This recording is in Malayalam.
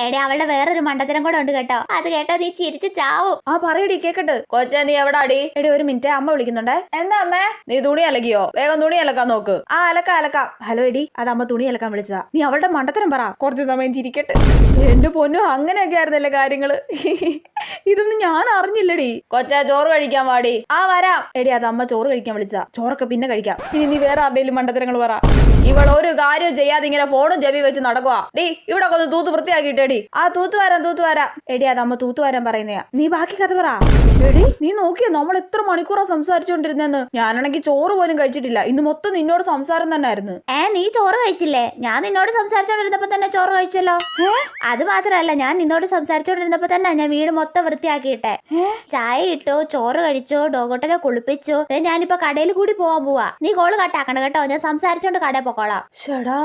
എടേ അവളുടെ വേറൊരു മണ്ടത്തരം കൂടെ ഉണ്ട് കേട്ടോ. അത് കേട്ടോ നീ ചിരിച്ചു ചാവും. ആ പറയടി കേക്കട്ട്. കൊച്ചെ നീ എവിടെ അടി? എടി ഒരു മിനിറ്റ്, അമ്മ വിളിക്കുന്നുണ്ടേ. എന്താ അമ്മേ? നീ തുണി അലക്കിയോ? വേഗം തുണി അലക്കാൻ നോക്ക്. ആ അലക്കാം. ഹലോ എടി, അത് അമ്മ തുണി അലക്കാൻ വിളിച്ചതാ. നീ അവളുടെ മണ്ടത്തരം പറ, കുറച്ച് സമയം ചിരിക്കട്ടെ. എന്റെ പൊന്നു, അങ്ങനെയൊക്കെ ആയിരുന്നല്ലേ കാര്യങ്ങള്. ഇതൊന്നും ഞാൻ അറിഞ്ഞില്ലടി. കൊച്ചെ ചോറ് കഴിക്കാൻ വാടി. ആ വരാം. എടി അത് അമ്മ ചോറ് കഴിക്കാൻ വിളിച്ചതാ. ചോറൊക്കെ പിന്നെ കഴിക്കാം. ഇനി നീ വേറെ ആരുടെയും മണ്ടത്തരങ്ങൾ പറ. ഇവൾ ഒരു കാര്യം ചെയ്യാതെ ഇങ്ങനെ ഫോണും ചെവി വെച്ച് നടക്കുവാ. ഡീ ഇവിടെ ഒന്ന് തൂത്ത് വൃത്തിയാക്കിട്ടേടി. ആ തൂത്ത് വരാം. എടി അത് അമ്മ തൂത്ത് വരാൻ പറയുന്നയാ. നീ ബാക്കി കഥ പറ. എടി നീ നോക്കിയോ നമ്മൾ എത്ര മണിക്കൂറാ സംസാരിച്ചോണ്ടിരുന്നെന്ന്. ഞാനാണെങ്കിൽ ചോറ് പോലും കഴിച്ചിട്ടില്ല. ഇന്ന് മൊത്തം നിന്നോട് സംസാരം തന്നെ ആയിരുന്നു. നീ ചോറ് കഴിച്ചില്ലേ? ഞാൻ നിന്നോട് സംസാരിച്ചോണ്ടിരുന്നപ്പോ തന്നെ ചോറ് കഴിച്ചല്ലോ. അത് മാത്രല്ല, ഞാൻ നിന്നോട് സംസാരിച്ചോണ്ടിരുന്നപ്പോ തന്നെ ഞാൻ വീട് മൊത്തം വൃത്തിയാക്കിയിട്ടെ. ചായ ഇട്ടോ, ചോറ് കഴിച്ചോ, ഡോഗോട്ടനെ കുളിപ്പിച്ചോ. ഞാനിപ്പോ കടയിൽ കൂടി പോവാൻ പോവാ. നീ കോള് കട്ടാക്കണ്ട കേട്ടോ. ഞാൻ സംസാരിച്ചോണ്ട് കടയിൽ പൊക്കോളാം. ഷടാ.